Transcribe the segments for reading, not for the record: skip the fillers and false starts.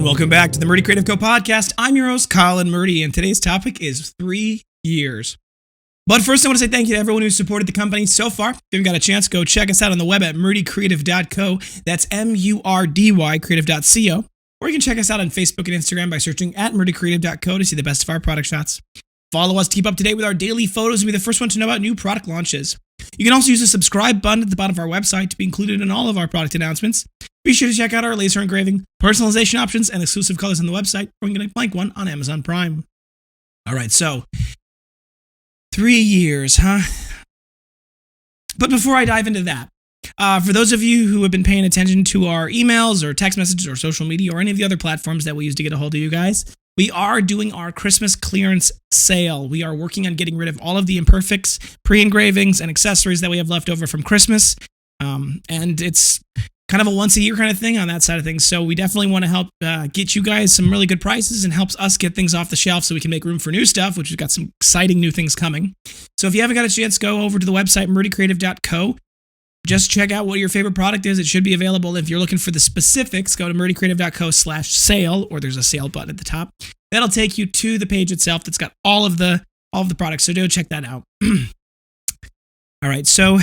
Welcome back to the Murdy Creative Co podcast. I'm your host, Colin Murdy, and today's topic is 3 years. But first, I want to say thank you to everyone who's supported the company so far. If you haven't got a chance, go check us out on the web at murdycreative.co. That's MURDY creative.co. Or you can check us out on Facebook and Instagram by searching at murdycreative.co to see the best of our product shots. Follow us to keep up to date with our daily photos and be the first one to know about new product launches. You can also use the subscribe button at the bottom of our website to be included in all of our product announcements. Be sure to check out our laser engraving, personalization options, and exclusive colors on the website, or you can get a blank one on Amazon Prime. All right, so 3 years, huh? But before I dive into that, for those of you who have been paying attention to our emails or text messages or social media or any of the other platforms that we use to get a hold of you guys, we are doing our Christmas clearance sale. We are working on getting rid of all of the imperfects, pre-engravings, and accessories that we have left over from Christmas. And it's kind of a once-a-year kind of thing on that side of things. So we definitely want to help get you guys some really good prices and helps us get things off the shelf so we can make room for new stuff, which we've got some exciting new things coming. So if you haven't got a chance, go over to the website, murdycreative.co. Just check out what your favorite product is. It should be available. If you're looking for the specifics, go to murdycreative.co/sale, or there's a sale button at the top. That'll take you to the page itself that's got all of the products. So do check that out. All right, so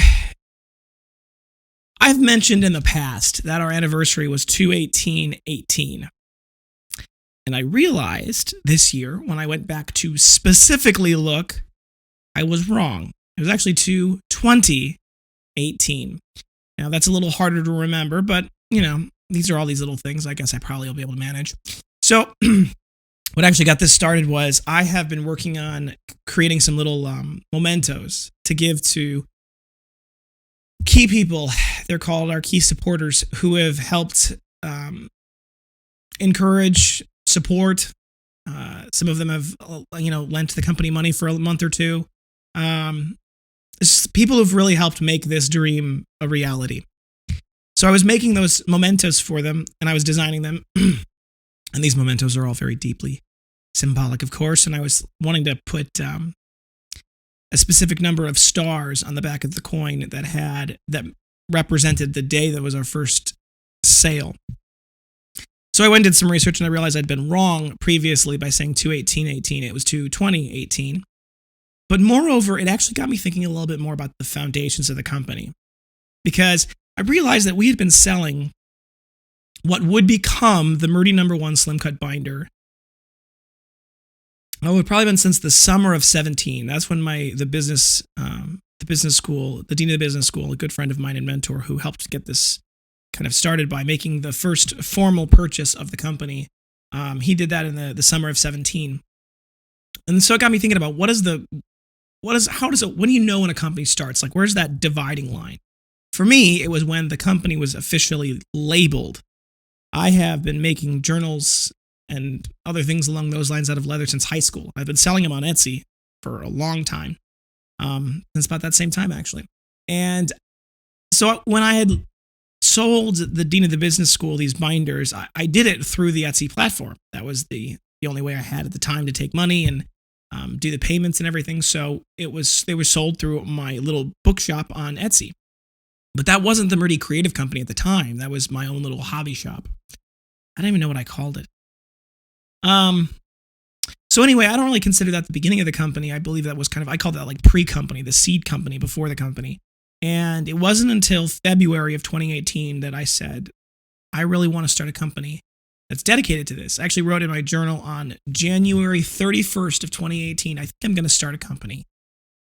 I've mentioned in the past that our anniversary was 2/18/18. And I realized this year when I went back to specifically look, I was wrong. It was actually 2/20/18. Now that's a little harder to remember, but these are all these little things I guess I probably will be able to manage. So what actually got this started was I have been working on creating some little mementos to give to key people. They're called our key supporters who have helped encourage, support. Some of them have lent the company money for a month or two. People who've really helped make this dream a reality. So I was making those mementos for them, and I was designing them. And these mementos are all very deeply symbolic, of course. And I was wanting to put a specific number of stars on the back of the coin that represented the day that was our first sale. So I went and did some research, and I realized I'd been wrong previously by saying 2/18/18. It was 2/20/18. But moreover, it actually got me thinking a little bit more about the foundations of the company, because I realized that we had been selling what would become the Murdy #1 Slim Cut binder. Oh, it had probably been since the summer of 17. That's when the dean of the business school, a good friend of mine and mentor who helped get this kind of started by making the first formal purchase of the company. He did that in the summer of 17. And so it got me thinking about when do you know when a company starts? Like, where's that dividing line? For me, it was when the company was officially labeled. I have been making journals and other things along those lines out of leather since high school. I've been selling them on Etsy for a long time, since about that same time, actually. And so when I had sold the dean of the business school these binders, I did it through the Etsy platform. That was the only way I had at the time to take money and do the payments and everything. So they were sold through my little bookshop on Etsy. But that wasn't the Murdy Creative Company at the time. That was my own little hobby shop. I don't even know what I called it. So anyway, I don't really consider that the beginning of the company. I believe that was I called that like pre-company, the seed company before the company. And it wasn't until February of 2018 that I said, I really want to start a company that's dedicated to this. I actually wrote in my journal on January 31st of 2018, I think I'm going to start a company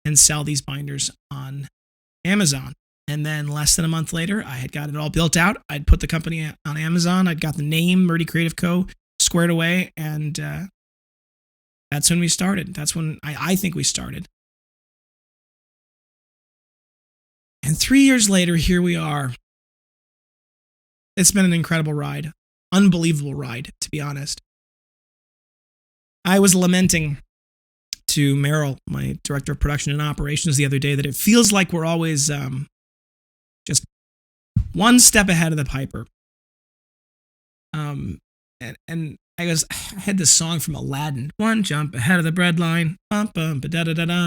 and sell these binders on Amazon. And then less than a month later, I had got it all built out. I'd put the company on Amazon. I'd got the name Murdy Creative Co. squared away. And that's when we started. That's when I think we started. And 3 years later, here we are. It's been an incredible ride. Unbelievable ride, to be honest. I was lamenting to Merrill, my director of production and operations, the other day that it feels like we're always just one step ahead of the piper. And I had this song from Aladdin, one jump ahead of the breadline, bum bum ba da da da da.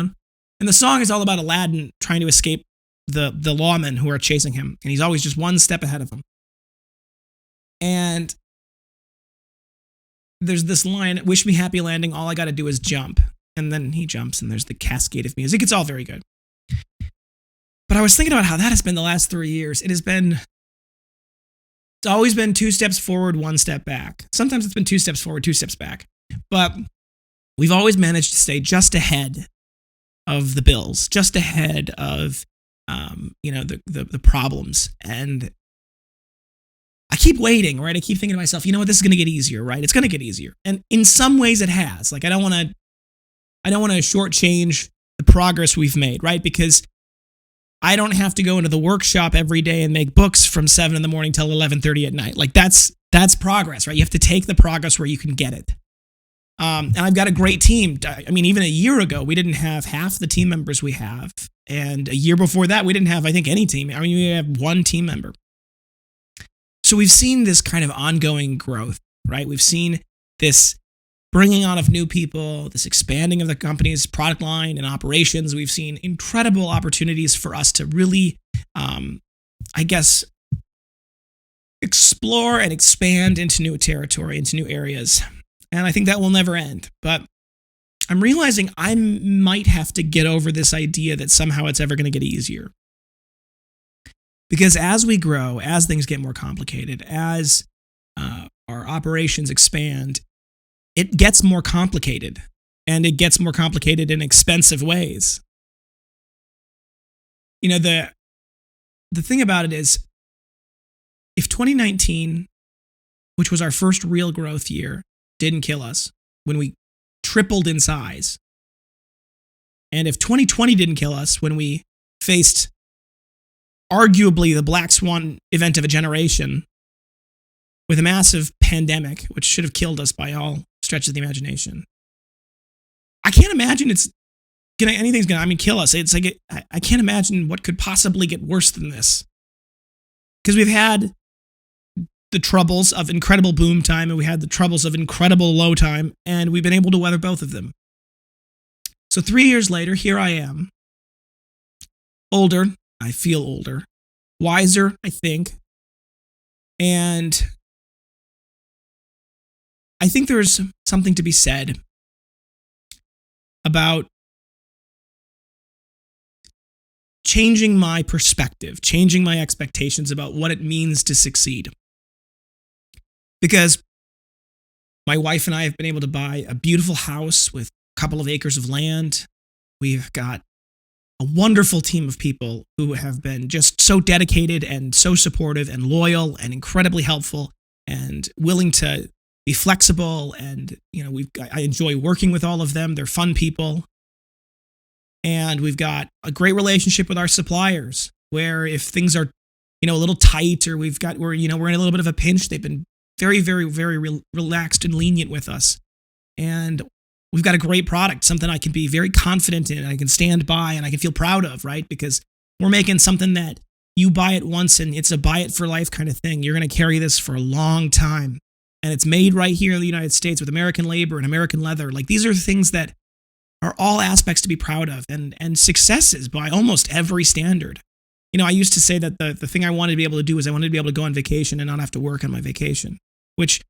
And the song is all about Aladdin trying to escape the lawmen who are chasing him, and he's always just one step ahead of them. And there's this line, wish me happy landing, all I got to do is jump. And then he jumps and there's the cascade of music. It's all very good. But I was thinking about how that has been the last 3 years. It's always been 2 steps forward, 1 step back. Sometimes it's been 2 steps forward, 2 steps back. But we've always managed to stay just ahead of the bills, just ahead of, the problems. And I keep waiting, right? I keep thinking to myself, you know what, this is going to get easier, right? It's going to get easier. And in some ways it has. Like, I don't want to shortchange the progress we've made, right? Because I don't have to go into the workshop every day and make books from 7 in the morning till 11:30 at night. Like, that's progress, right? You have to take the progress where you can get it. And I've got a great team. I mean, even a year ago, we didn't have half the team members we have. And a year before that, we didn't have, I think, any team. I mean, we have 1 team member. So we've seen this kind of ongoing growth, right? We've seen this bringing on of new people, this expanding of the company's product line and operations. We've seen incredible opportunities for us to really, explore and expand into new territory, into new areas. And I think that will never end. But I'm realizing I might have to get over this idea that somehow it's ever going to get easier. Because as we grow, as things get more complicated, as our operations expand, it gets more complicated. And it gets more complicated in expensive ways. You know, the thing about it is, if 2019, which was our first real growth year, didn't kill us when we tripled in size, and if 2020 didn't kill us when we faced arguably the black swan event of a generation with a massive pandemic, which should have killed us by all stretches of the imagination, I can't imagine anything's gonna kill us. It's like I can't imagine what could possibly get worse than this, because we've had the troubles of incredible boom time and we had the troubles of incredible low time, and we've been able to weather both of them. So 3 years later, here I am, older. I feel older, wiser, I think, and I think there's something to be said about changing my perspective, changing my expectations about what it means to succeed. Because my wife and I have been able to buy a beautiful house with a couple of acres of land. We've got a wonderful team of people who have been just so dedicated and so supportive and loyal and incredibly helpful and willing to be flexible. And, I enjoy working with all of them. They're fun people. And we've got a great relationship with our suppliers, where if things are, a little tight, or we're in a little bit of a pinch, they've been very, very, very relaxed and lenient with us. And we've got a great product, something I can be very confident in, I can stand by, and I can feel proud of, right? Because we're making something that you buy it once and it's a buy it for life kind of thing. You're going to carry this for a long time. And it's made right here in the United States with American labor and American leather. Like, these are things that are all aspects to be proud of, and successes by almost every standard. I used to say that the thing I wanted to be able to do is I wanted to be able to go on vacation and not have to work on my vacation, which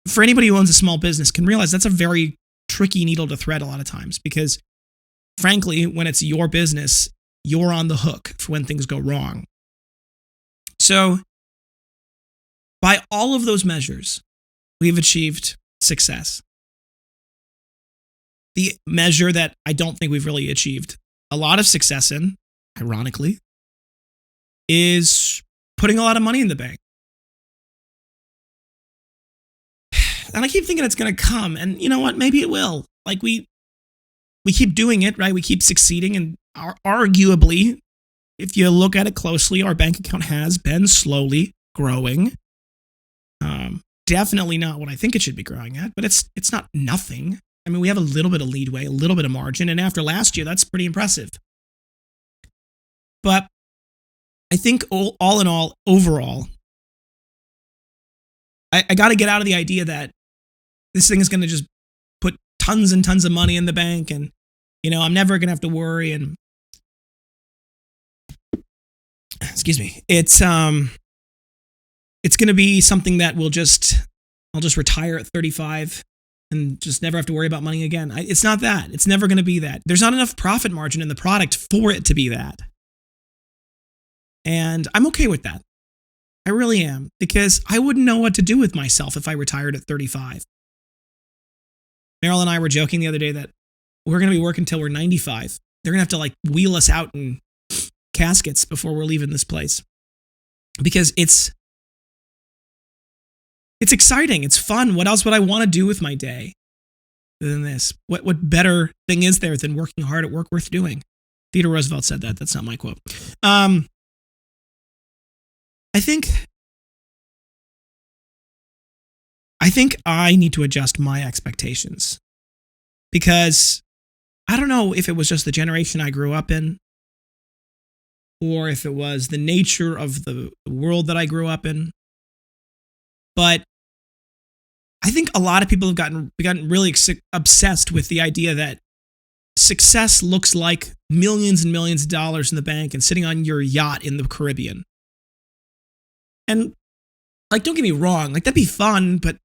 for anybody who owns a small business can realize that's a very tricky needle to thread a lot of times, because frankly, when it's your business, you're on the hook for when things go wrong. So by all of those measures, we've achieved success. The measure that I don't think we've really achieved a lot of success in, ironically, is putting a lot of money in the bank. And I keep thinking it's going to come, and you know what? Maybe it will. Like, we keep doing it, right? We keep succeeding, and arguably, if you look at it closely, our bank account has been slowly growing. Definitely not what I think it should be growing at, but it's not nothing. I mean, we have a little bit of leadway, a little bit of margin, and after last year, that's pretty impressive. But I think all in all, overall, I got to get out of the idea that this thing is going to just put tons and tons of money in the bank, and I'm never going to have to worry. And excuse me, it's going to be something that I'll just retire at 35 and just never have to worry about money again. It's not that. It's never going to be that. There's not enough profit margin in the product for it to be that. And I'm okay with that. I really am, because I wouldn't know what to do with myself if I retired at 35. Meryl and I were joking the other day that we're going to be working until we're 95. They're going to have to like wheel us out in caskets before we're leaving this place. Because it's exciting. It's fun. What else would I want to do with my day than this? What better thing is there than working hard at work worth doing? Theodore Roosevelt said that. That's not my quote. I think I need to adjust my expectations, because I don't know if it was just the generation I grew up in, or if it was the nature of the world that I grew up in. But I think a lot of people have gotten really obsessed with the idea that success looks like millions and millions of dollars in the bank and sitting on your yacht in the Caribbean. And like, don't get me wrong, like that'd be fun, but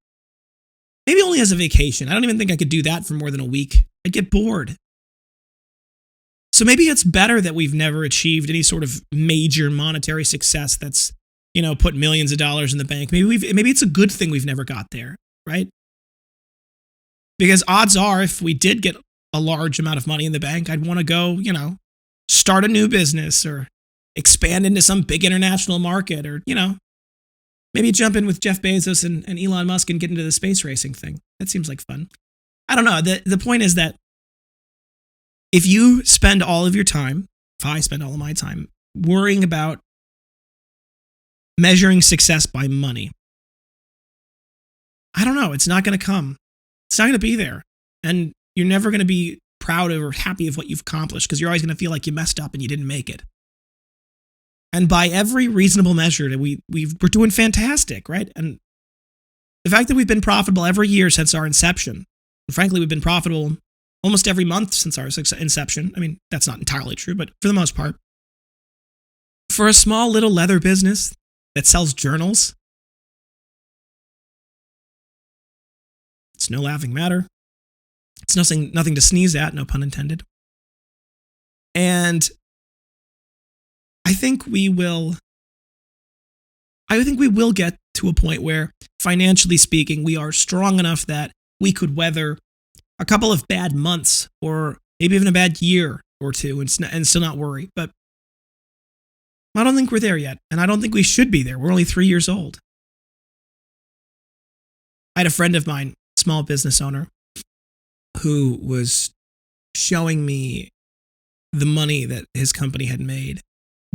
maybe only as a vacation. I don't even think I could do that for more than a week. I'd get bored. So maybe it's better that we've never achieved any sort of major monetary success that's, put millions of dollars in the bank. Maybe it's a good thing we've never got there, right? Because odds are, if we did get a large amount of money in the bank, I'd want to go, start a new business or expand into some big international market, or, maybe jump in with Jeff Bezos and Elon Musk and get into the space racing thing. That seems like fun. I don't know. The point is that if you spend all of your time, if I spend all of my time worrying about measuring success by money, I don't know. It's not going to come. It's not going to be there. And you're never going to be proud of or happy of what you've accomplished, because you're always going to feel like you messed up and you didn't make it. And by every reasonable measure, we're doing fantastic, right? And the fact that we've been profitable every year since our inception, and frankly, we've been profitable almost every month since our inception. I mean, that's not entirely true, but for the most part, for a small little leather business that sells journals, it's no laughing matter. It's nothing to sneeze at, no pun intended. And I think we will get to a point where, financially speaking, we are strong enough that we could weather a couple of bad months, or maybe even a bad year or two, and still not worry. But I don't think we're there yet, and I don't think we should be there. We're only 3 years old. I had a friend of mine, small business owner, who was showing me the money that his company had made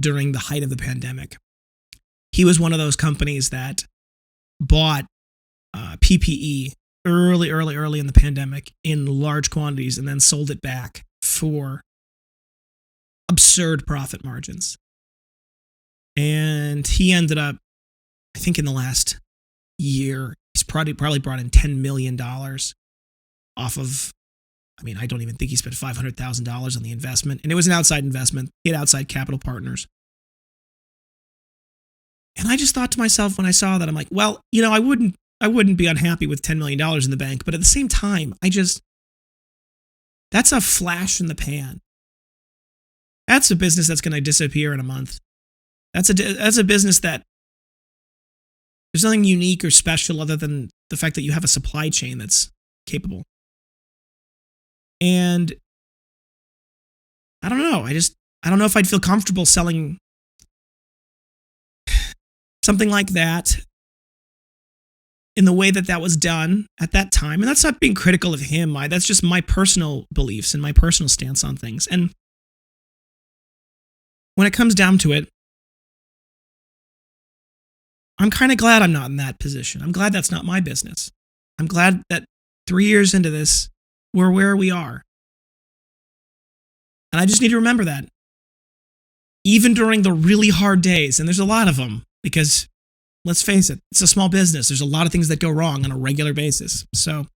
during the height of the pandemic. He was one of those companies that bought PPE early in the pandemic in large quantities and then sold it back for absurd profit margins. And he ended up, I think in the last year, he's probably brought in $10 million off of, I don't even think he spent $500,000 on the investment. And it was an outside investment. He had outside capital partners. And I just thought to myself when I saw that, I'm like, well, I wouldn't be unhappy with $10 million in the bank. But at the same time, that's a flash in the pan. That's a business that's going to disappear in a month. That's a business that there's nothing unique or special other than the fact that you have a supply chain that's capable. And I don't know. I don't know if I'd feel comfortable selling something like that in the way that was done at that time. And that's not being critical of him. That's just my personal beliefs and my personal stance on things. And when it comes down to it, I'm kind of glad I'm not in that position. I'm glad that's not my business. I'm glad that 3 years into this, we're where we are. And I just need to remember that. Even during the really hard days, and there's a lot of them, because let's face it, it's a small business. There's a lot of things that go wrong on a regular basis. So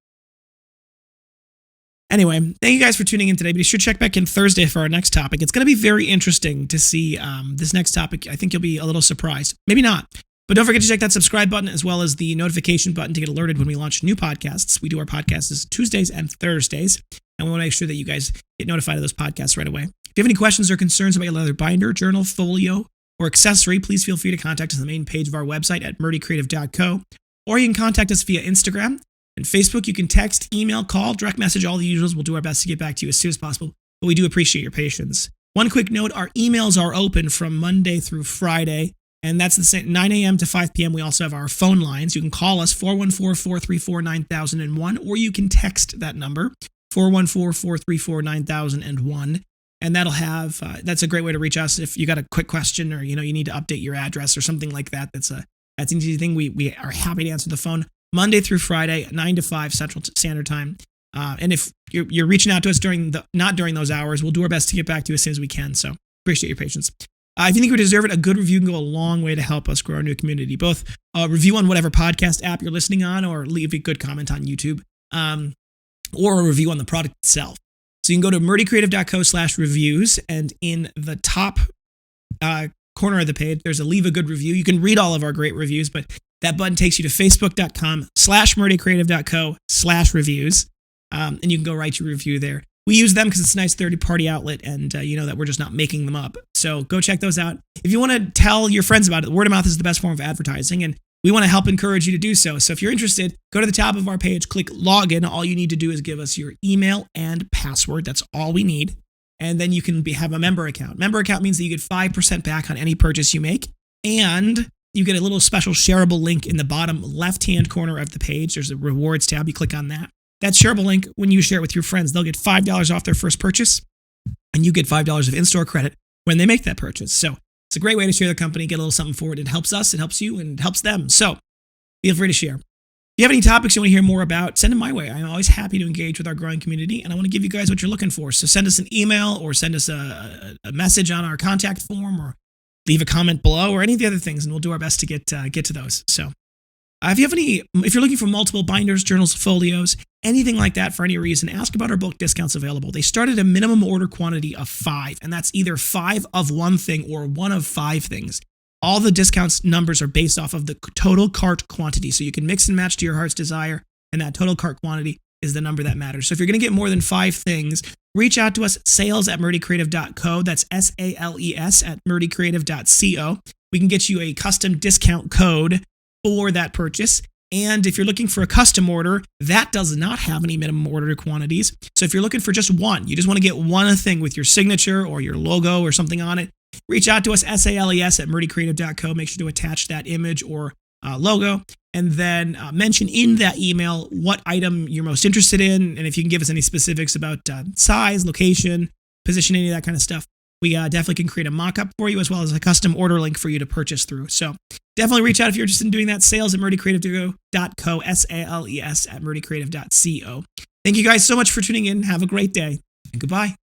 anyway, thank you guys for tuning in today. Be sure to check back in Thursday for our next topic. It's going to be very interesting to see this next topic. I think you'll be a little surprised. Maybe not. But don't forget to check that subscribe button as well as the notification button to get alerted when we launch new podcasts. We do our podcasts Tuesdays and Thursdays, and we want to make sure that you guys get notified of those podcasts right away. If you have any questions or concerns about your leather binder, journal, folio, or accessory, please feel free to contact us on the main page of our website at murdycreative.co, or you can contact us via Instagram and Facebook. You can text, email, call, direct message, all the usuals. We'll do our best to get back to you as soon as possible, but we do appreciate your patience. One quick note, our emails are open from Monday through Friday, and that's the same 9 a.m. to 5 p.m. We also have our phone lines. You can call us 414-434-9001, or you can text that number, 414-434-9001. And that'll have, that's a great way to reach us if you got a quick question or, you need to update your address or something like that. That's an easy thing. We are happy to answer the phone Monday through Friday, 9 to 5 Central Standard Time. And if you're reaching out to us not during those hours, we'll do our best to get back to you as soon as we can. So appreciate your patience. If you think we deserve it, a good review can go a long way to help us grow our new community. Both a review on whatever podcast app you're listening on, or leave a good comment on YouTube, or a review on the product itself. So you can go to murdycreative.co/reviews, and in the top corner of the page, there's a leave a good review. You can read all of our great reviews, but that button takes you to facebook.com/murdycreative.co/reviews, and you can go write your review there. We use them because it's a nice third-party outlet, and you know that we're just not making them up. So go check those out. If you want to tell your friends about it, word of mouth is the best form of advertising, and we want to help encourage you to do so. So if you're interested, go to the top of our page, click login. All you need to do is give us your email and password. That's all we need. And then you can have a member account. Member account means that you get 5% back on any purchase you make, and you get a little special shareable link in the bottom left-hand corner of the page. There's a rewards tab. You click on that. That shareable link, when you share it with your friends, they'll get $5 off their first purchase, and you get $5 of in-store credit when they make that purchase. So it's a great way to share the company, get a little something for it. It helps us, it helps you, and it helps them. So feel free to share. If you have any topics you want to hear more about, send them my way. I'm always happy to engage with our growing community, and I want to give you guys what you're looking for. So send us an email, or send us a message on our contact form, or leave a comment below, or any of the other things, and we'll do our best to get to those. So if you're looking for multiple binders, journals, folios, anything like that for any reason, ask about our bulk discounts available. They start at a minimum order quantity of 5, and that's either 5 of one thing or 1 of 5 things. All the discounts numbers are based off of the total cart quantity, so you can mix and match to your heart's desire, and that total cart quantity is the number that matters. So if you're going to get more than 5 things, reach out to us, sales@murdycreative.co. That's SALES at murdycreative.co. We can get you a custom discount code for that purchase. And if you're looking for a custom order, that does not have any minimum order quantities. So if you're looking for just one, you just want to get one thing with your signature or your logo or something on it, reach out to us, SALES at murdycreative.co. Make sure to attach that image or logo, and then mention in that email what item you're most interested in. And if you can give us any specifics about size, location, position, any of that kind of stuff, we definitely can create a mock-up for you, as well as a custom order link for you to purchase through. So definitely reach out if you're interested in doing that. sales@murdycreative.co, SALES at murdycreative.co. Thank you guys so much for tuning in. Have a great day, and goodbye.